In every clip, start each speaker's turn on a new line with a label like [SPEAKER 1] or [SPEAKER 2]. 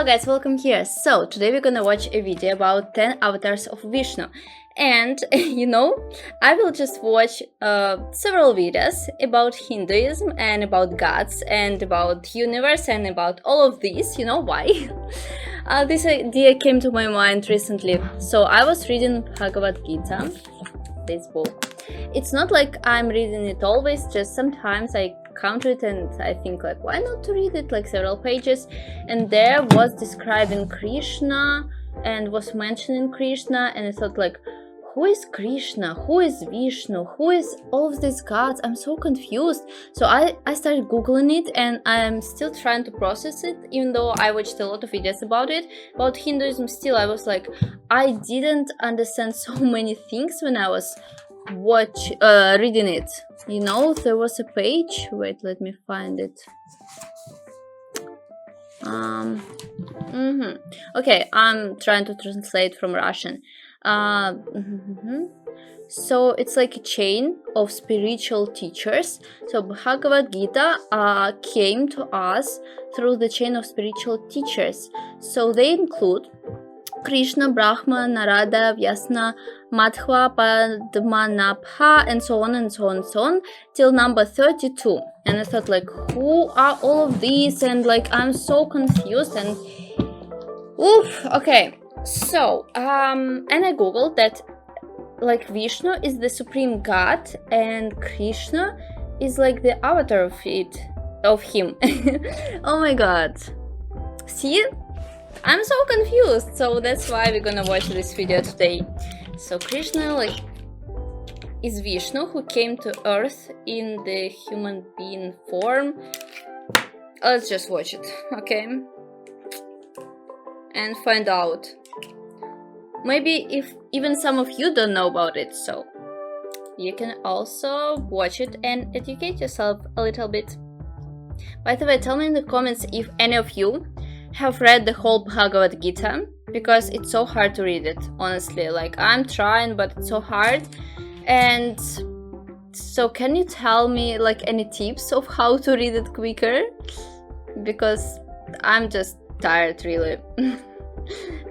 [SPEAKER 1] Hello guys, welcome here. So today we're gonna watch a video about 10 avatars of Vishnu. And I will just watch several videos about Hinduism and about gods and about universe and about all of these. You know why? This idea came to my mind recently. So I was reading Bhagavad Gita, this book. It's not like I'm reading it always, just sometimes I come to it and I think like, why not to read it like several pages? And there was describing Krishna and was mentioning Krishna, and I thought like, who is Krishna? Who is Vishnu? Who is all of these gods? I'm so confused. So I started googling it, and I'm still trying to process it, even though I watched a lot of videos about it. About Hinduism, still I was like, I didn't understand so many things when I was reading it. You know, there was a page, wait, let me find it. Okay, I'm trying to translate from Russian. So it's like a chain of spiritual teachers. So Bhagavad Gita came to us through the chain of spiritual teachers. So they include Krishna, Brahma, Narada, Vyasna, Madhva, Padmanabha, and so on and so on and so on, till number 32. And I thought like, who are all of these? And like, I'm so confused and oof. Okay, so and I googled that like Vishnu is the supreme god and Krishna is like the avatar of him. Oh my god, see, I'm so confused. So that's why we're gonna watch this video today. So Krishna like is Vishnu who came to earth in the human being form. Let's just watch it, okay, and find out. Maybe if even some of you don't know about it, so you can also watch it and educate yourself a little bit. By the way, tell me in the comments if any of you have read the whole Bhagavad Gita, because it's so hard to read it, honestly. Like, I'm trying, but it's so hard. And so can you tell me like any tips of how to read it quicker? Because I'm just tired, really.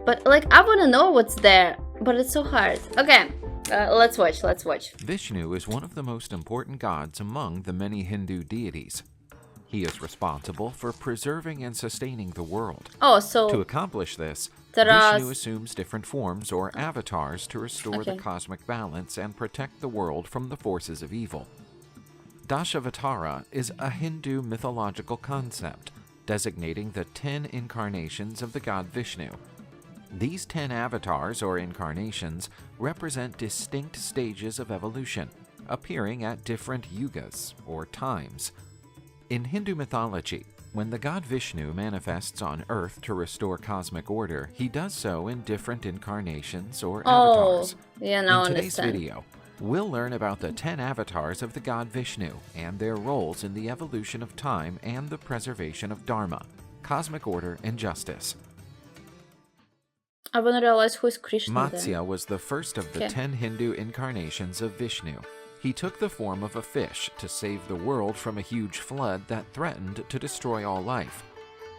[SPEAKER 1] But like, I want to know what's there, but it's so hard. Okay, let's watch.
[SPEAKER 2] Vishnu is one of the most important gods among the many Hindu deities. He is responsible for preserving and sustaining the world.
[SPEAKER 1] Oh, so
[SPEAKER 2] to accomplish this, Vishnu assumes different forms or avatars to restore the cosmic balance and protect the world from the forces of evil. Dashavatara is a Hindu mythological concept designating the 10 incarnations of the god Vishnu. These 10 avatars or incarnations represent distinct stages of evolution, appearing at different yugas or times. In Hindu mythology, when the god Vishnu manifests on Earth to restore cosmic order, he does so in different incarnations or avatars.
[SPEAKER 1] Yeah, now
[SPEAKER 2] in today's
[SPEAKER 1] understand.
[SPEAKER 2] video, we'll learn about the 10 avatars of the god Vishnu and their roles in the evolution of time and the preservation of Dharma, cosmic order, and justice.
[SPEAKER 1] I want to realize who is Krishna.
[SPEAKER 2] Matsya was the first of the 10 Hindu incarnations of Vishnu. He took the form of a fish to save the world from a huge flood that threatened to destroy all life.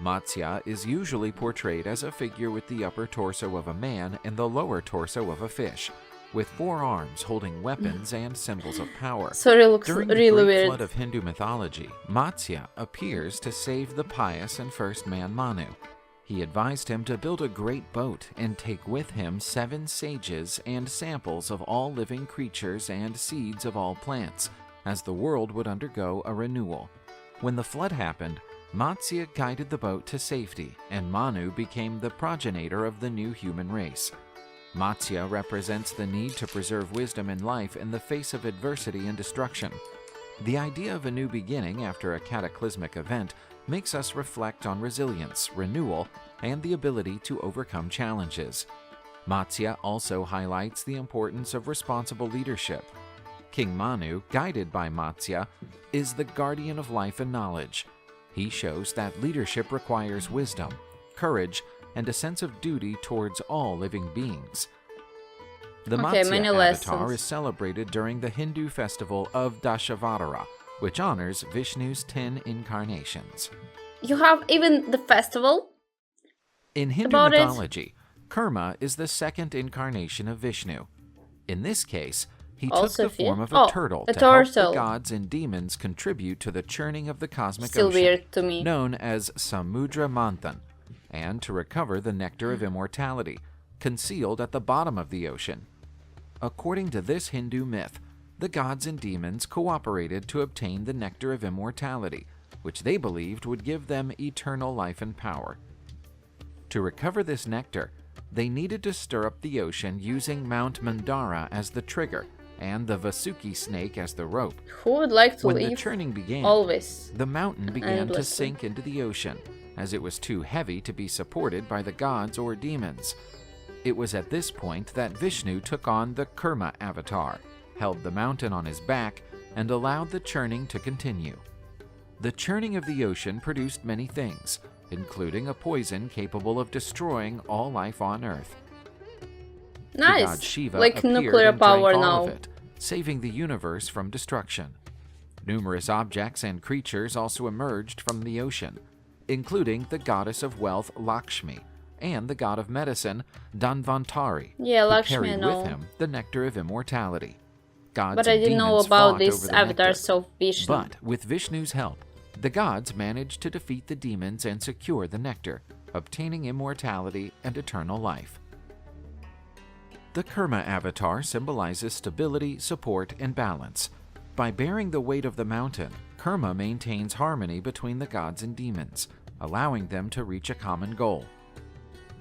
[SPEAKER 2] Matsya is usually portrayed as a figure with the upper torso of a man and the lower torso of a fish, with 4 arms holding weapons and symbols of power.
[SPEAKER 1] Sorry, looks
[SPEAKER 2] During
[SPEAKER 1] really
[SPEAKER 2] the great
[SPEAKER 1] weird.
[SPEAKER 2] flood of Hindu mythology, Matsya appears to save the pious and first man Manu. He advised him to build a great boat and take with him 7 sages and samples of all living creatures and seeds of all plants, as the world would undergo a renewal. When the flood happened, Matsya guided the boat to safety, and Manu became the progenitor of the new human race. Matsya represents the need to preserve wisdom in life in the face of adversity and destruction. The idea of a new beginning after a cataclysmic event makes us reflect on resilience, renewal, and the ability to overcome challenges. Matsya also highlights the importance of responsible leadership. King Manu, guided by Matsya, is the guardian of life and knowledge. He shows that leadership requires wisdom, courage, and a sense of duty towards all living beings. The Matsya avatar is celebrated during the Hindu festival of Dashavatara, which honors Vishnu's 10 incarnations.
[SPEAKER 1] You have even the festival
[SPEAKER 2] In Hindu
[SPEAKER 1] about it?
[SPEAKER 2] mythology, Kurma is the second incarnation of Vishnu. In this case, he
[SPEAKER 1] Also
[SPEAKER 2] took the form
[SPEAKER 1] fi-
[SPEAKER 2] of a
[SPEAKER 1] oh,
[SPEAKER 2] turtle
[SPEAKER 1] a
[SPEAKER 2] to help
[SPEAKER 1] turtle.
[SPEAKER 2] the gods and demons contribute to the churning of the cosmic
[SPEAKER 1] Still
[SPEAKER 2] ocean,
[SPEAKER 1] weird to me.
[SPEAKER 2] known as Samudra Manthan, and to recover the nectar of immortality, concealed at the bottom of the ocean. According to this Hindu myth, the gods and demons cooperated to obtain the nectar of immortality, which they believed would give them eternal life and power. To recover this nectar, they needed to stir up the ocean using Mount Mandara as the trigger and the Vasuki snake as the rope.
[SPEAKER 1] Who would like to
[SPEAKER 2] When the
[SPEAKER 1] live
[SPEAKER 2] churning began,
[SPEAKER 1] always?
[SPEAKER 2] the mountain began to
[SPEAKER 1] endlessly.
[SPEAKER 2] sink into the ocean, as it was too heavy to be supported by the gods or demons. It was at this point that Vishnu took on the Kurma avatar, held the mountain on his back, and allowed the churning to continue. The churning of the ocean produced many things, including a poison capable of destroying all life on Earth. The god
[SPEAKER 1] Nice.
[SPEAKER 2] Shiva
[SPEAKER 1] Like
[SPEAKER 2] appeared
[SPEAKER 1] nuclear
[SPEAKER 2] and drank
[SPEAKER 1] power
[SPEAKER 2] all
[SPEAKER 1] now.
[SPEAKER 2] of it, saving the universe from destruction. Numerous objects and creatures also emerged from the ocean, including the goddess of wealth Lakshmi and the god of medicine Dhanvantari,
[SPEAKER 1] Yeah,
[SPEAKER 2] who
[SPEAKER 1] Lakshmi, I
[SPEAKER 2] carried
[SPEAKER 1] know.
[SPEAKER 2] with him the nectar of immortality. Gods
[SPEAKER 1] But I
[SPEAKER 2] and
[SPEAKER 1] didn't know
[SPEAKER 2] demons
[SPEAKER 1] about
[SPEAKER 2] fought
[SPEAKER 1] these
[SPEAKER 2] over the nectar,
[SPEAKER 1] avatars of Vishnu.
[SPEAKER 2] but with Vishnu's help, the gods managed to defeat the demons and secure the nectar, obtaining immortality and eternal life. The Kurma avatar symbolizes stability, support, and balance. By bearing the weight of the mountain, Kurma maintains harmony between the gods and demons, allowing them to reach a common goal.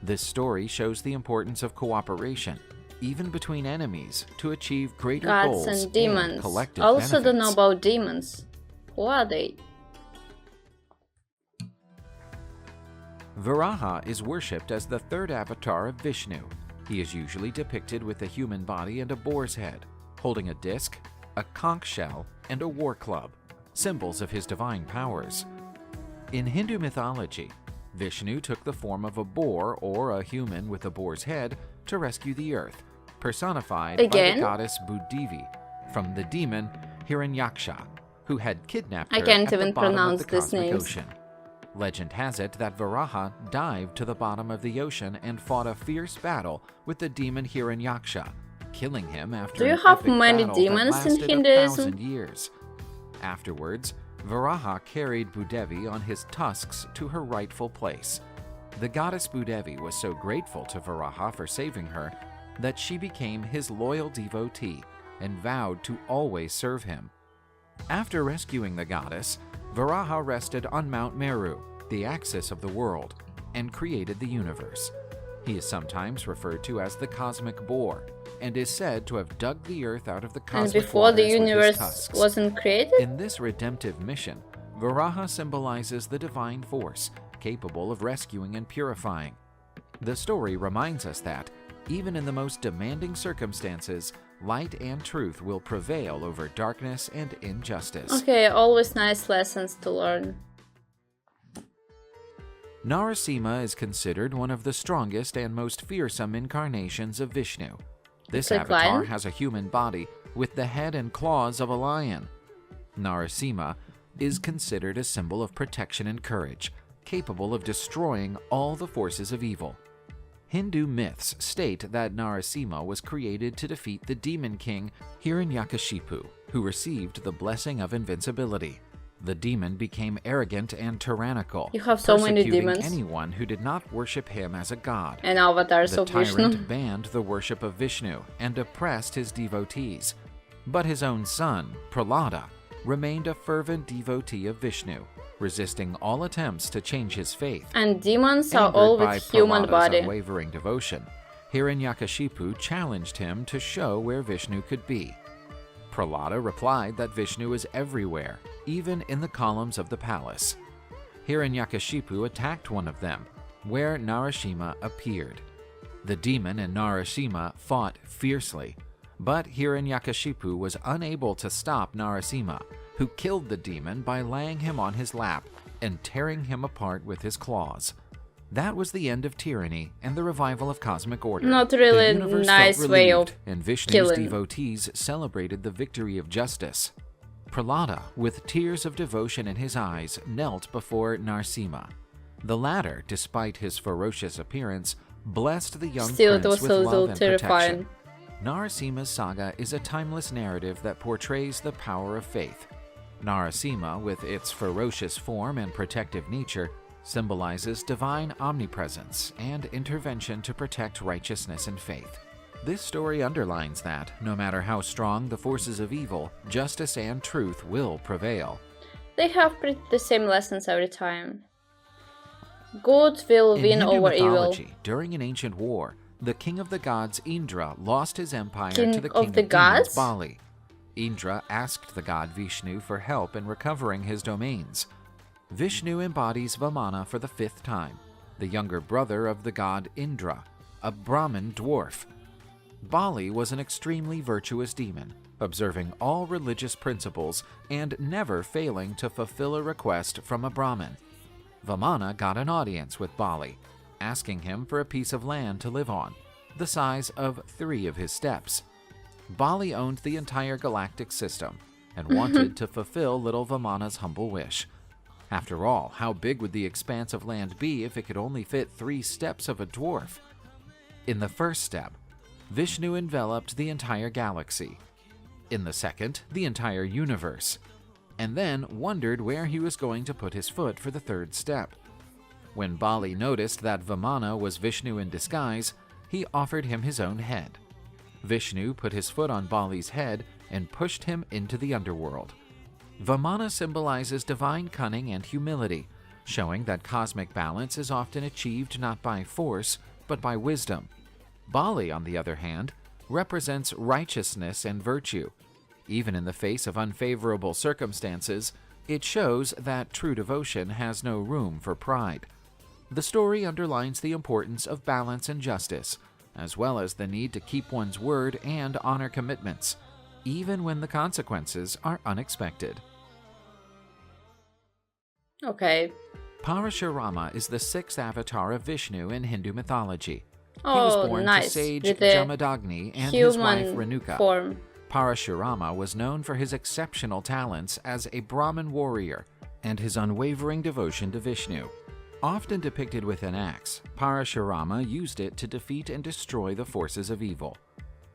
[SPEAKER 2] This story shows the importance of cooperation, even between enemies, to achieve greater
[SPEAKER 1] Gods
[SPEAKER 2] goals
[SPEAKER 1] and demons.
[SPEAKER 2] collective
[SPEAKER 1] Also don't know
[SPEAKER 2] benefits.
[SPEAKER 1] about demons. Who are they?
[SPEAKER 2] Varaha is worshipped as the third avatar of Vishnu. He is usually depicted with a human body and a boar's head, holding a disc, a conch shell, and a war club, symbols of his divine powers. In Hindu mythology, Vishnu took the form of a boar or a human with a boar's head to rescue the earth, personified by
[SPEAKER 1] Again?
[SPEAKER 2] the goddess Budevi from the demon Hiranyaksha, who had kidnapped
[SPEAKER 1] I
[SPEAKER 2] her
[SPEAKER 1] can't
[SPEAKER 2] at the
[SPEAKER 1] even
[SPEAKER 2] bottom
[SPEAKER 1] pronounce
[SPEAKER 2] of the
[SPEAKER 1] these
[SPEAKER 2] cosmic
[SPEAKER 1] names.
[SPEAKER 2] ocean. Legend has it that Varaha dived to the bottom of the ocean and fought a fierce battle with the demon Hiranyaksha, killing him after
[SPEAKER 1] Do you
[SPEAKER 2] an
[SPEAKER 1] have
[SPEAKER 2] epic
[SPEAKER 1] many
[SPEAKER 2] battle
[SPEAKER 1] demons
[SPEAKER 2] that
[SPEAKER 1] in
[SPEAKER 2] lasted
[SPEAKER 1] Hinduism?
[SPEAKER 2] 1,000 years. Afterwards, Varaha carried Budevi on his tusks to her rightful place. The goddess Budevi was so grateful to Varaha for saving her that she became his loyal devotee and vowed to always serve him. After rescuing the goddess, Varaha rested on Mount Meru, the axis of the world, and created the universe. He is sometimes referred to as the cosmic boar, and is said to have dug the earth out of the
[SPEAKER 1] And
[SPEAKER 2] cosmic
[SPEAKER 1] before the
[SPEAKER 2] waters with his
[SPEAKER 1] universe
[SPEAKER 2] tusks.
[SPEAKER 1] wasn't created?
[SPEAKER 2] In this redemptive mission, Varaha symbolizes the divine force, capable of rescuing and purifying. The story reminds us that, even in the most demanding circumstances, light and truth will prevail over darkness and injustice.
[SPEAKER 1] Okay, always nice lessons to learn.
[SPEAKER 2] Narasimha is considered one of the strongest and most fearsome incarnations of Vishnu. This
[SPEAKER 1] It's like
[SPEAKER 2] avatar
[SPEAKER 1] lion?
[SPEAKER 2] has a human body with the head and claws of a lion. Narasimha is considered a symbol of protection and courage, capable of destroying all the forces of evil. Hindu myths state that Narasimha was created to defeat the demon king Hiranyakashipu, who received the blessing of invincibility. The demon became arrogant and tyrannical,
[SPEAKER 1] You have so many
[SPEAKER 2] persecuting
[SPEAKER 1] demons.
[SPEAKER 2] anyone who did not worship him as a god.
[SPEAKER 1] And avatars
[SPEAKER 2] The
[SPEAKER 1] of Vishnu.
[SPEAKER 2] tyrant banned the worship of Vishnu and oppressed his devotees. But his own son, Prahlada, remained a fervent devotee of Vishnu, resisting all attempts to change his faith.
[SPEAKER 1] And demons are
[SPEAKER 2] Angered
[SPEAKER 1] all
[SPEAKER 2] by
[SPEAKER 1] with human
[SPEAKER 2] Prahlada's
[SPEAKER 1] body.
[SPEAKER 2] unwavering devotion, Hiranyakashipu challenged him to show where Vishnu could be. Prahlada replied that Vishnu is everywhere, even in the columns of the palace. Hiranyakashipu attacked one of them, where Narasimha appeared. The demon and Narasimha fought fiercely, but Hiranyakashipu was unable to stop Narasimha, who killed the demon by laying him on his lap and tearing him apart with his claws. That was the end of tyranny and the revival of cosmic order.
[SPEAKER 1] Not really
[SPEAKER 2] The universe
[SPEAKER 1] nice
[SPEAKER 2] felt
[SPEAKER 1] way
[SPEAKER 2] relieved,
[SPEAKER 1] of
[SPEAKER 2] and Vishnu's
[SPEAKER 1] killing.
[SPEAKER 2] devotees celebrated the victory of justice. Prahlada, with tears of devotion in his eyes, knelt before Narasimha. The latter, despite his ferocious appearance, blessed the young
[SPEAKER 1] Still, it
[SPEAKER 2] prince
[SPEAKER 1] was
[SPEAKER 2] with
[SPEAKER 1] so
[SPEAKER 2] love and
[SPEAKER 1] terrifying.
[SPEAKER 2] protection. Narasimha's saga is a timeless narrative that portrays the power of faith. Narasimha, with its ferocious form and protective nature, symbolizes divine omnipresence and intervention to protect righteousness and faith. This story underlines that, no matter how strong the forces of evil, justice and truth will prevail.
[SPEAKER 1] They have pretty the same lessons every time. Good will
[SPEAKER 2] In
[SPEAKER 1] win
[SPEAKER 2] Hindu
[SPEAKER 1] over evil.
[SPEAKER 2] mythology, during an ancient war, the king of the gods Indra lost his empire to the king of
[SPEAKER 1] the
[SPEAKER 2] demons
[SPEAKER 1] gods?
[SPEAKER 2] Bali. Indra asked the god Vishnu for help in recovering his domains. Vishnu embodies Vamana for the 5th time, the younger brother of the god Indra, a Brahmin dwarf. Bali was an extremely virtuous demon, observing all religious principles and never failing to fulfill a request from a Brahmin. Vamana got an audience with Bali, asking him for a piece of land to live on, the size of 3 of his steppes. Bali owned the entire galactic system and wanted to fulfill little Vamana's humble wish. After all, how big would the expanse of land be if it could only fit 3 steppes of a dwarf? In the first step, Vishnu enveloped the entire galaxy. In the second, the entire universe, and then wondered where he was going to put his foot for the 3rd step. When Bali noticed that Vamana was Vishnu in disguise, he offered him his own head. Vishnu put his foot on Bali's head and pushed him into the underworld. Vamana symbolizes divine cunning and humility, showing that cosmic balance is often achieved not by force, but by wisdom. Bali, on the other hand, represents righteousness and virtue. Even in the face of unfavorable circumstances, it shows that true devotion has no room for pride. The story underlines the importance of balance and justice, as well as the need to keep one's word and honor commitments, even when the consequences are unexpected.
[SPEAKER 1] Okay.
[SPEAKER 2] Parasurama is the 6th avatar of Vishnu in Hindu mythology. He
[SPEAKER 1] Oh,
[SPEAKER 2] was born
[SPEAKER 1] nice.
[SPEAKER 2] to sage
[SPEAKER 1] With the
[SPEAKER 2] Jamadagni and his wife
[SPEAKER 1] human
[SPEAKER 2] Renuka.
[SPEAKER 1] form.
[SPEAKER 2] Parasurama was known for his exceptional talents as a Brahmin warrior and his unwavering devotion to Vishnu. Often depicted with an axe, Parasurama used it to defeat and destroy the forces of evil.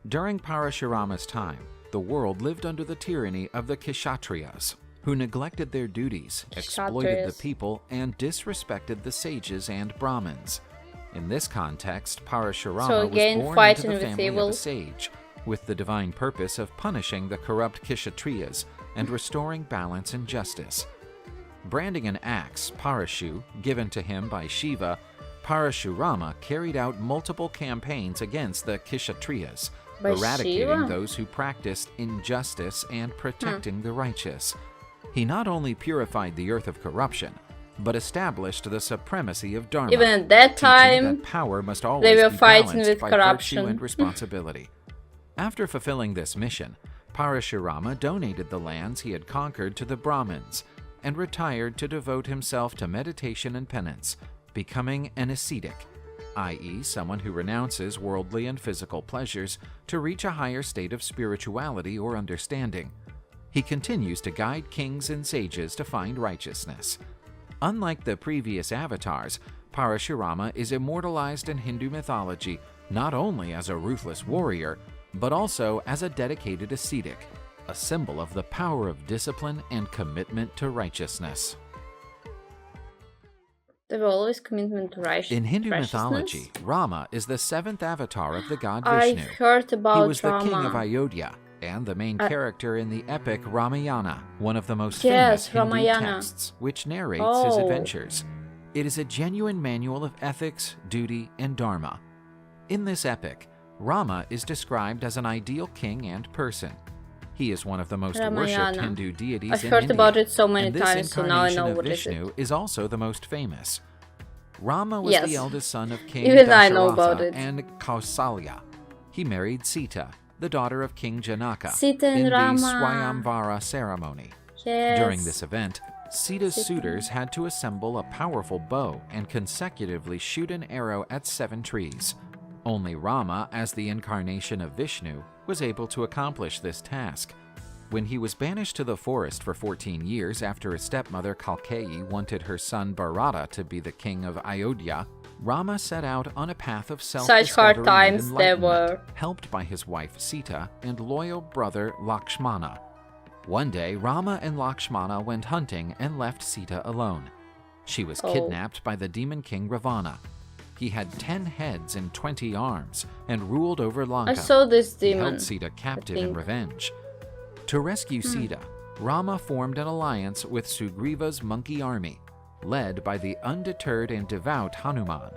[SPEAKER 2] During Parasurama's time, the world lived under the tyranny of the Kshatriyas, who neglected their duties, exploited the
[SPEAKER 1] Kshatriyas.
[SPEAKER 2] people, and disrespected the sages and Brahmins. In this context, Parasurama
[SPEAKER 1] So again,
[SPEAKER 2] was born
[SPEAKER 1] fighting
[SPEAKER 2] into the
[SPEAKER 1] with
[SPEAKER 2] family
[SPEAKER 1] evil.
[SPEAKER 2] of a sage, with the divine purpose of punishing the corrupt Kshatriyas and restoring balance and justice. Branding an axe, Parashu, given to him by Shiva, Parasurama carried out multiple campaigns against the Kshatriyas,
[SPEAKER 1] By
[SPEAKER 2] eradicating
[SPEAKER 1] Shiva?
[SPEAKER 2] those who practiced injustice and protecting the righteous. He not only purified the earth of corruption, but established the supremacy of Dharma,
[SPEAKER 1] Even at that
[SPEAKER 2] teaching
[SPEAKER 1] time,
[SPEAKER 2] that power must always
[SPEAKER 1] were
[SPEAKER 2] be
[SPEAKER 1] fighting
[SPEAKER 2] balanced
[SPEAKER 1] with
[SPEAKER 2] by
[SPEAKER 1] corruption.
[SPEAKER 2] virtue and responsibility. After fulfilling this mission, Parasurama donated the lands he had conquered to the Brahmins and retired to devote himself to meditation and penance, becoming an ascetic, i.e., someone who renounces worldly and physical pleasures to reach a higher state of spirituality or understanding. He continues to guide kings and sages to find righteousness. Unlike the previous avatars, Parasurama is immortalized in Hindu mythology not only as a ruthless warrior, but also as a dedicated ascetic, a symbol of the power of discipline and commitment to righteousness.
[SPEAKER 1] there will always commitment to
[SPEAKER 2] In Hindu
[SPEAKER 1] righteousness.
[SPEAKER 2] mythology, Rama is the 7th avatar of the god
[SPEAKER 1] I've
[SPEAKER 2] Vishnu.
[SPEAKER 1] heard about
[SPEAKER 2] He was the king of
[SPEAKER 1] Rama.
[SPEAKER 2] Ayodhya and the main character in the epic Ramayana, one of the most
[SPEAKER 1] Yes,
[SPEAKER 2] famous Hindu
[SPEAKER 1] Ramayana.
[SPEAKER 2] texts, which narrates his
[SPEAKER 1] Oh.
[SPEAKER 2] adventures. It is a genuine manual of ethics, duty, and dharma. In this epic, Rama is described as an ideal king and person. He is one of the most worshipped
[SPEAKER 1] Ramayana.
[SPEAKER 2] Hindu deities
[SPEAKER 1] I've
[SPEAKER 2] in
[SPEAKER 1] heard
[SPEAKER 2] India,
[SPEAKER 1] about it so many
[SPEAKER 2] and this
[SPEAKER 1] times, so now I
[SPEAKER 2] incarnation
[SPEAKER 1] know
[SPEAKER 2] of
[SPEAKER 1] what is
[SPEAKER 2] Vishnu
[SPEAKER 1] it.
[SPEAKER 2] is also the most famous. Rama was
[SPEAKER 1] Yes.
[SPEAKER 2] the eldest son of King
[SPEAKER 1] Even I know about
[SPEAKER 2] Dashavatara
[SPEAKER 1] it.
[SPEAKER 2] and Kausalya. He married Sita, the daughter of King Janaka,
[SPEAKER 1] Sita and
[SPEAKER 2] in
[SPEAKER 1] Rama.
[SPEAKER 2] the Swayamvara ceremony.
[SPEAKER 1] Yes.
[SPEAKER 2] During this event, Sita's suitors had to assemble a powerful bow and consecutively shoot an arrow at 7 trees. Only Rama, as the incarnation of Vishnu, was able to accomplish this task. When he was banished to the forest for 14 years after his stepmother Kalki wanted her son Bharata to be the king of Ayodhya, Rama set out on a path of self-discovery
[SPEAKER 1] Such hard
[SPEAKER 2] and
[SPEAKER 1] times there
[SPEAKER 2] enlightenment,
[SPEAKER 1] were.
[SPEAKER 2] helped by his wife Sita and loyal brother Lakshmana. One day, Rama and Lakshmana went hunting and left Sita alone. She was kidnapped by the demon king Ravana. He had 10 heads and 20 arms and ruled over Lanka.
[SPEAKER 1] I saw this
[SPEAKER 2] He
[SPEAKER 1] demon.
[SPEAKER 2] held Sita captive in
[SPEAKER 1] think.
[SPEAKER 2] revenge. To rescue Sita, Rama formed an alliance with Sugriva's monkey army, led by the undeterred and devout Hanuman.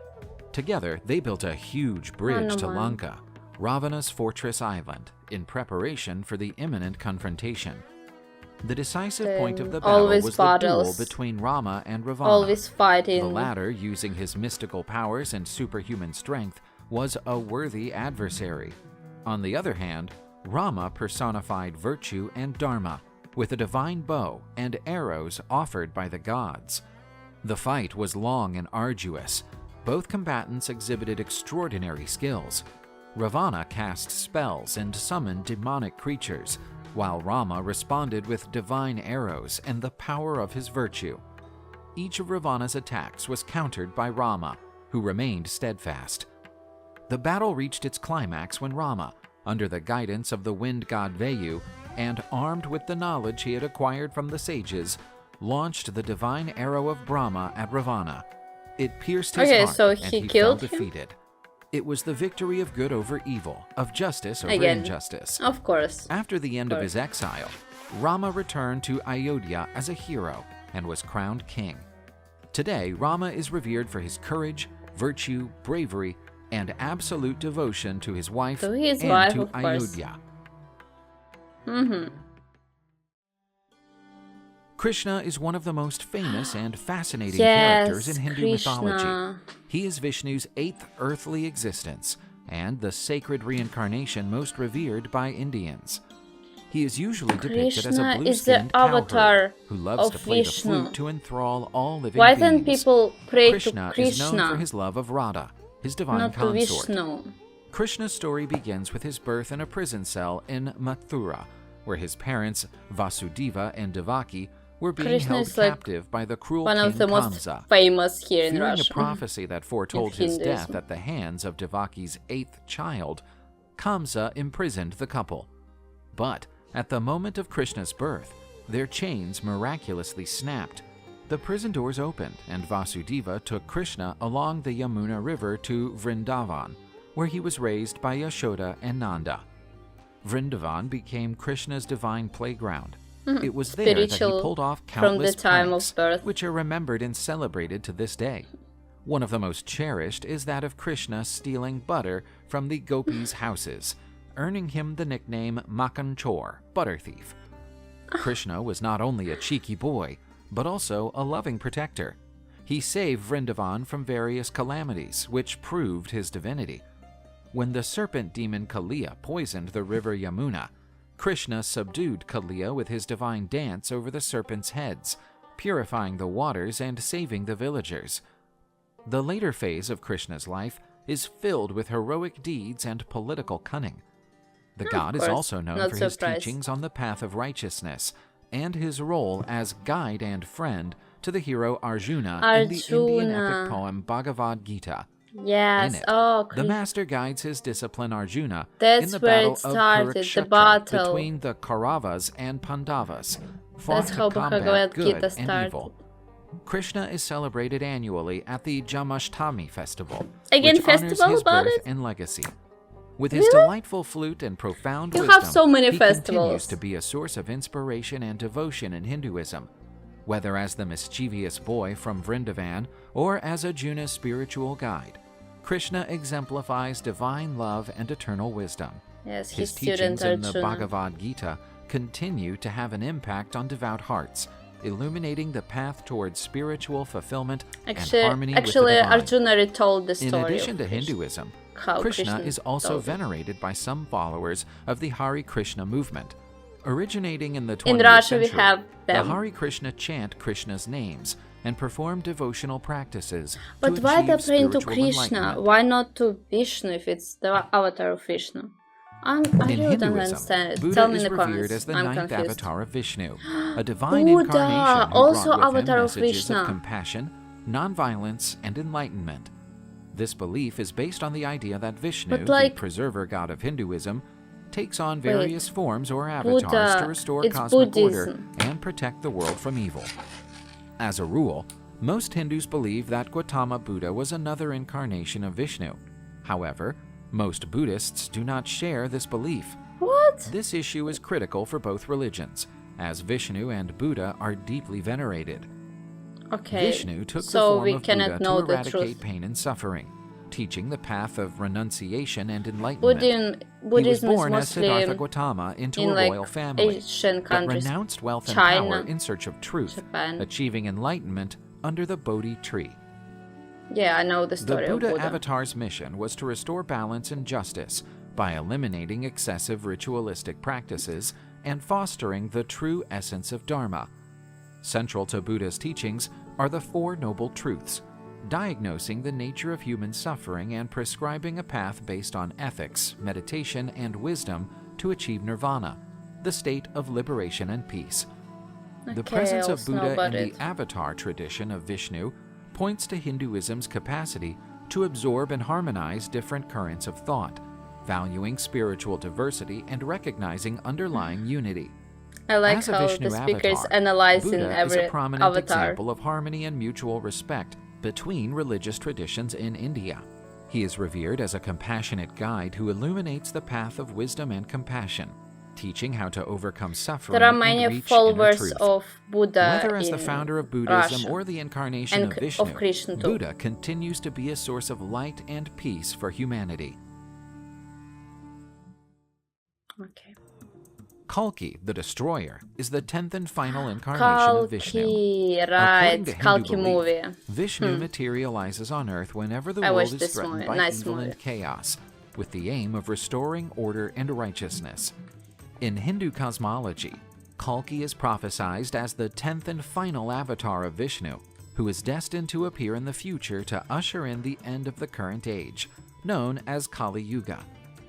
[SPEAKER 2] Together, they built a huge bridge to
[SPEAKER 1] Hanuman.
[SPEAKER 2] Lanka, Ravana's fortress island, in preparation for the imminent confrontation. The decisive point of the battle
[SPEAKER 1] Always
[SPEAKER 2] was the duel
[SPEAKER 1] battles.
[SPEAKER 2] between Rama and Ravana.
[SPEAKER 1] Always fighting.
[SPEAKER 2] The latter, using his mystical powers and superhuman strength, was a worthy adversary. On the other hand, Rama personified virtue and dharma, with a divine bow and arrows offered by the gods. The fight was long and arduous. Both combatants exhibited extraordinary skills. Ravana cast spells and summoned demonic creatures, while Rama responded with divine arrows and the power of his virtue. Each of Ravana's attacks was countered by Rama, who remained steadfast. The battle reached its climax when Rama, under the guidance of the wind god Vayu, and armed with the knowledge he had acquired from the sages, launched the divine arrow of Brahma at Ravana. It pierced his heart,
[SPEAKER 1] so
[SPEAKER 2] and
[SPEAKER 1] he
[SPEAKER 2] he
[SPEAKER 1] killed
[SPEAKER 2] fell
[SPEAKER 1] him?
[SPEAKER 2] defeated. It was the victory of good over evil, of justice over
[SPEAKER 1] Again.
[SPEAKER 2] injustice.
[SPEAKER 1] Of course.
[SPEAKER 2] After the end of his exile, Rama returned to Ayodhya as a hero and was crowned king. Today, Rama is revered for his courage, virtue, bravery, and absolute devotion to his wife
[SPEAKER 1] To his
[SPEAKER 2] and
[SPEAKER 1] wife,
[SPEAKER 2] to
[SPEAKER 1] of course.
[SPEAKER 2] Ayodhya.
[SPEAKER 1] Mm-hmm.
[SPEAKER 2] Krishna is one of the most famous and fascinating
[SPEAKER 1] Yes,
[SPEAKER 2] characters in Hindu
[SPEAKER 1] Krishna.
[SPEAKER 2] mythology. He is Vishnu's 8th earthly existence and the sacred reincarnation most revered by Indians. He is usually depicted as a
[SPEAKER 1] Krishna is the
[SPEAKER 2] blue-skinned cowherd
[SPEAKER 1] avatar
[SPEAKER 2] who loves
[SPEAKER 1] of
[SPEAKER 2] to play
[SPEAKER 1] Vishnu.
[SPEAKER 2] the flute to enthrall all living
[SPEAKER 1] Why
[SPEAKER 2] beings.
[SPEAKER 1] then people pray
[SPEAKER 2] Krishna
[SPEAKER 1] to
[SPEAKER 2] is known for
[SPEAKER 1] Krishna,
[SPEAKER 2] his love of Radha, his divine
[SPEAKER 1] not to
[SPEAKER 2] consort.
[SPEAKER 1] Vishnu?
[SPEAKER 2] Krishna's story begins with his birth in a prison cell in Mathura, where his parents, Vasudeva and Devaki, were being
[SPEAKER 1] Krishna
[SPEAKER 2] held
[SPEAKER 1] is like
[SPEAKER 2] captive by the cruel
[SPEAKER 1] One
[SPEAKER 2] king
[SPEAKER 1] of the most
[SPEAKER 2] Kamsa.
[SPEAKER 1] famous here in
[SPEAKER 2] Fearing
[SPEAKER 1] Russia.
[SPEAKER 2] a prophecy that foretold
[SPEAKER 1] in
[SPEAKER 2] his death
[SPEAKER 1] Hinduism.
[SPEAKER 2] at the hands of Devaki's 8th child, Kamsa imprisoned the couple. But at the moment of Krishna's birth, their chains miraculously snapped. The prison doors opened, and Vasudeva took Krishna along the Yamuna River to Vrindavan, where he was raised by Yashoda and Nanda. Vrindavan became Krishna's divine playground. It was there that he
[SPEAKER 1] Spiritual
[SPEAKER 2] pulled off
[SPEAKER 1] from the
[SPEAKER 2] countless
[SPEAKER 1] time of
[SPEAKER 2] pranks,
[SPEAKER 1] birth.
[SPEAKER 2] which are remembered and celebrated to this day. One of the most cherished is that of Krishna stealing butter from the gopis' houses, earning him the nickname Makan Chor, butter thief. Krishna was not only a cheeky boy, but also a loving protector. He saved Vrindavan from various calamities, which proved his divinity. When the serpent demon Kaliya poisoned the river Yamuna, Krishna subdued Kaliya with his divine dance over the serpents' heads, purifying the waters and saving the villagers. The later phase of Krishna's life is filled with heroic deeds and political cunning. The god is
[SPEAKER 1] course,
[SPEAKER 2] also known
[SPEAKER 1] not
[SPEAKER 2] for his
[SPEAKER 1] surprised.
[SPEAKER 2] teachings on the path of righteousness and his role as guide and friend to the hero Arjuna in the Indian
[SPEAKER 1] Arjuna.
[SPEAKER 2] epic poem Bhagavad Gita.
[SPEAKER 1] Yes.
[SPEAKER 2] In it,
[SPEAKER 1] Oh,
[SPEAKER 2] the master guides his discipline Arjuna
[SPEAKER 1] That's
[SPEAKER 2] in the
[SPEAKER 1] where
[SPEAKER 2] battle
[SPEAKER 1] it
[SPEAKER 2] of
[SPEAKER 1] started, the
[SPEAKER 2] Kurukshetra
[SPEAKER 1] battle.
[SPEAKER 2] between the Kauravas and Pandavas, fought
[SPEAKER 1] That's
[SPEAKER 2] to
[SPEAKER 1] how
[SPEAKER 2] combat
[SPEAKER 1] Bhagavad
[SPEAKER 2] good
[SPEAKER 1] Gita
[SPEAKER 2] and
[SPEAKER 1] started.
[SPEAKER 2] evil. Krishna is celebrated annually at the Jamashtami festival,
[SPEAKER 1] Again,
[SPEAKER 2] which honors
[SPEAKER 1] festival
[SPEAKER 2] his
[SPEAKER 1] about
[SPEAKER 2] birth
[SPEAKER 1] it?
[SPEAKER 2] and legacy. With his
[SPEAKER 1] Really?
[SPEAKER 2] delightful flute and profound
[SPEAKER 1] You
[SPEAKER 2] wisdom,
[SPEAKER 1] have so many
[SPEAKER 2] he
[SPEAKER 1] festivals.
[SPEAKER 2] continues to be a source of inspiration and devotion in Hinduism. Whether as the mischievous boy from Vrindavan or as Arjuna's spiritual guide, Krishna exemplifies divine love and eternal wisdom.
[SPEAKER 1] Yes,
[SPEAKER 2] His
[SPEAKER 1] his student
[SPEAKER 2] teachings in the
[SPEAKER 1] Arjuna.
[SPEAKER 2] Bhagavad Gita continue to have an impact on devout hearts, illuminating the path towards spiritual fulfillment and harmony with the
[SPEAKER 1] Actually,
[SPEAKER 2] divine.
[SPEAKER 1] Arjuna retold the story.
[SPEAKER 2] In addition
[SPEAKER 1] of
[SPEAKER 2] to
[SPEAKER 1] Krishna.
[SPEAKER 2] Hinduism,
[SPEAKER 1] How
[SPEAKER 2] Krishna
[SPEAKER 1] Krishna
[SPEAKER 2] is also
[SPEAKER 1] told it.
[SPEAKER 2] venerated by some followers of the Hare Krishna movement. Originating in the 20th
[SPEAKER 1] In Russia, we
[SPEAKER 2] century,
[SPEAKER 1] have
[SPEAKER 2] the
[SPEAKER 1] them.
[SPEAKER 2] Hare Krishna chant Krishna's names and perform devotional practices
[SPEAKER 1] But
[SPEAKER 2] to
[SPEAKER 1] why
[SPEAKER 2] achieve
[SPEAKER 1] they're praying to
[SPEAKER 2] spiritual
[SPEAKER 1] Krishna?
[SPEAKER 2] enlightenment.
[SPEAKER 1] Why not to Vishnu if it's the avatar of Vishnu? I
[SPEAKER 2] In
[SPEAKER 1] really don't
[SPEAKER 2] Hinduism,
[SPEAKER 1] understand it.
[SPEAKER 2] Buddha
[SPEAKER 1] Tell me
[SPEAKER 2] is
[SPEAKER 1] in the
[SPEAKER 2] revered
[SPEAKER 1] comments.
[SPEAKER 2] as the
[SPEAKER 1] I'm
[SPEAKER 2] ninth
[SPEAKER 1] confused.
[SPEAKER 2] avatar of Vishnu, a divine
[SPEAKER 1] Buddha,
[SPEAKER 2] incarnation who
[SPEAKER 1] also
[SPEAKER 2] brought with him
[SPEAKER 1] Avatar of
[SPEAKER 2] messages
[SPEAKER 1] Vishnu.
[SPEAKER 2] of compassion, nonviolence, and enlightenment. This belief is based on the idea that Vishnu,
[SPEAKER 1] But, like-
[SPEAKER 2] the preserver god of Hinduism, takes on
[SPEAKER 1] Wait,
[SPEAKER 2] various forms or avatars
[SPEAKER 1] Buddha,
[SPEAKER 2] to restore
[SPEAKER 1] it's
[SPEAKER 2] cosmic
[SPEAKER 1] Buddhism.
[SPEAKER 2] order and protect the world from evil. As a rule, most Hindus believe that Gautama Buddha was another incarnation of Vishnu. However, most Buddhists do not share this belief.
[SPEAKER 1] What?
[SPEAKER 2] This issue is critical for both religions, as Vishnu and Buddha are deeply venerated.
[SPEAKER 1] Okay,
[SPEAKER 2] Vishnu took the
[SPEAKER 1] so
[SPEAKER 2] form
[SPEAKER 1] we
[SPEAKER 2] of
[SPEAKER 1] cannot
[SPEAKER 2] Buddha
[SPEAKER 1] know
[SPEAKER 2] to
[SPEAKER 1] the
[SPEAKER 2] eradicate
[SPEAKER 1] truth.
[SPEAKER 2] pain and suffering, teaching the path of renunciation and enlightenment. He was
[SPEAKER 1] Buddhism is
[SPEAKER 2] born as Siddhartha
[SPEAKER 1] mostly
[SPEAKER 2] Gautama into
[SPEAKER 1] in
[SPEAKER 2] a
[SPEAKER 1] like
[SPEAKER 2] royal family,
[SPEAKER 1] Asian
[SPEAKER 2] but
[SPEAKER 1] countries,
[SPEAKER 2] renounced wealth and
[SPEAKER 1] China,
[SPEAKER 2] power in search of truth,
[SPEAKER 1] Japan.
[SPEAKER 2] achieving enlightenment under the Bodhi tree.
[SPEAKER 1] Yeah, I know the
[SPEAKER 2] The
[SPEAKER 1] story of
[SPEAKER 2] Buddha
[SPEAKER 1] Buddha.
[SPEAKER 2] avatar's mission was to restore balance and justice by eliminating excessive ritualistic practices and fostering the true essence of Dharma. Central to Buddha's teachings are the Four Noble Truths, diagnosing the nature of human suffering and prescribing a path based on ethics, meditation, and wisdom to achieve nirvana, the state of liberation and peace. The
[SPEAKER 1] Okay,
[SPEAKER 2] presence
[SPEAKER 1] I
[SPEAKER 2] of
[SPEAKER 1] also know
[SPEAKER 2] Buddha
[SPEAKER 1] about
[SPEAKER 2] in
[SPEAKER 1] it.
[SPEAKER 2] the avatar tradition of Vishnu points to Hinduism's capacity to absorb and harmonize different currents of thought, valuing spiritual diversity and recognizing underlying unity.
[SPEAKER 1] I like
[SPEAKER 2] As a
[SPEAKER 1] how
[SPEAKER 2] Vishnu
[SPEAKER 1] the speakers
[SPEAKER 2] avatar,
[SPEAKER 1] analyzing
[SPEAKER 2] Buddha
[SPEAKER 1] every
[SPEAKER 2] is a prominent
[SPEAKER 1] avatar.
[SPEAKER 2] example of harmony and mutual respect between religious traditions in India. He is revered as a compassionate guide who illuminates the path of wisdom and compassion, teaching how to overcome suffering
[SPEAKER 1] There are
[SPEAKER 2] and
[SPEAKER 1] many
[SPEAKER 2] reach inner
[SPEAKER 1] followers
[SPEAKER 2] truth.
[SPEAKER 1] of Buddha
[SPEAKER 2] Whether as
[SPEAKER 1] in
[SPEAKER 2] the founder of Buddhism
[SPEAKER 1] Russia.
[SPEAKER 2] or the incarnation
[SPEAKER 1] and
[SPEAKER 2] of Vishnu,
[SPEAKER 1] of Krishna too.
[SPEAKER 2] Buddha continues to be a source of light and peace for humanity.
[SPEAKER 1] Okay.
[SPEAKER 2] Kalki, the Destroyer, is the 10th and final incarnation of Vishnu.
[SPEAKER 1] Kalki, right?
[SPEAKER 2] According to Hindu
[SPEAKER 1] Kalki
[SPEAKER 2] belief,
[SPEAKER 1] movie.
[SPEAKER 2] Vishnu materializes on Earth whenever the
[SPEAKER 1] I
[SPEAKER 2] world
[SPEAKER 1] watched
[SPEAKER 2] is
[SPEAKER 1] this
[SPEAKER 2] threatened
[SPEAKER 1] movie.
[SPEAKER 2] by
[SPEAKER 1] Nice
[SPEAKER 2] evil
[SPEAKER 1] movie.
[SPEAKER 2] and chaos, with the aim of restoring order and righteousness. In Hindu cosmology, Kalki is prophesied as the 10th and final avatar of Vishnu, who is destined to appear in the future to usher in the end of the current age, known as Kali Yuga,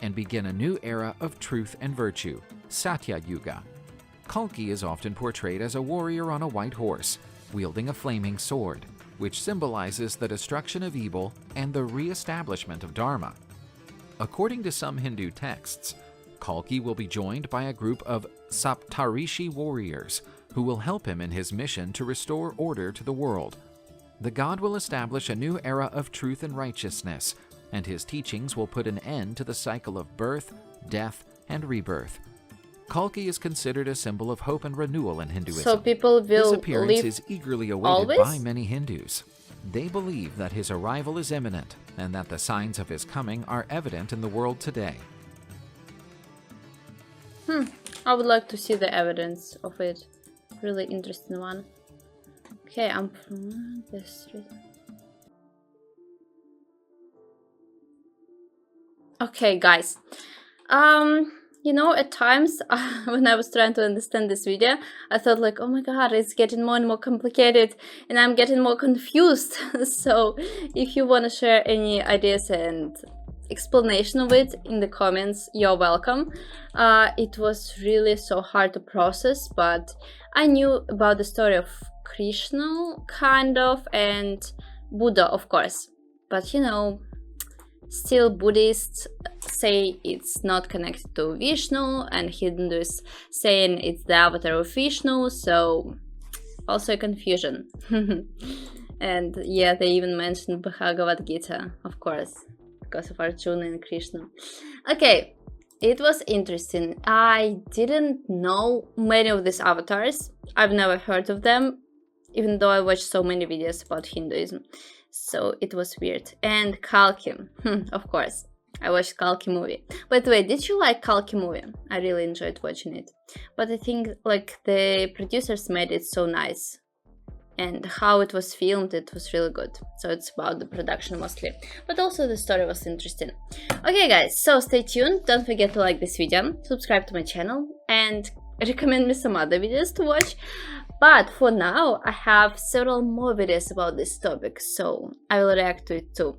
[SPEAKER 2] and begin a new era of truth and virtue, Satya Yuga. Kalki is often portrayed as a warrior on a white horse, wielding a flaming sword, which symbolizes the destruction of evil and the re-establishment of Dharma. According to some Hindu texts, Kalki will be joined by a group of Saptarishi warriors who will help him in his mission to restore order to the world. The god will establish a new era of truth and righteousness, and his teachings will put an end to the cycle of birth, death, and rebirth. Kalki is considered a symbol of hope and renewal in Hinduism.
[SPEAKER 1] So people
[SPEAKER 2] His
[SPEAKER 1] will
[SPEAKER 2] appearance
[SPEAKER 1] live
[SPEAKER 2] is eagerly awaited
[SPEAKER 1] always?
[SPEAKER 2] by many Hindus. They believe that his arrival is imminent and that the signs of his coming are evident in the world today.
[SPEAKER 1] I would like to see the evidence of it. Really interesting one. Okay, I'm from this reason. Okay, guys. You know, at times when I was trying to understand this video, I thought like, oh my god, it's getting more and more complicated and I'm getting more confused. So if you want to share any ideas and explanation of it in the comments, you're welcome. It was really so hard to process, but I knew about the story of Krishna, kind of, and Buddha, of course. But you know, still Buddhists say it's not connected to Vishnu, and Hindus saying it's the avatar of Vishnu, so also a confusion. And yeah, they even mentioned Bhagavad Gita, of course, because of Arjuna and Krishna. Okay, it was interesting. I didn't know many of these avatars. I've never heard of them, even though I watched so many videos about Hinduism. So it was weird. And Kalki, of course, I watched Kalki movie. By the way, did you like Kalki movie? I really enjoyed watching it. But I think like the producers made it so nice. And how it was filmed, it was really good. So it's about the production mostly. But also the story was interesting. Okay guys, so stay tuned. Don't forget to like this video, subscribe to my channel, and recommend me some other videos to watch. But for now, I have several more videos about this topic, so I will react to it too.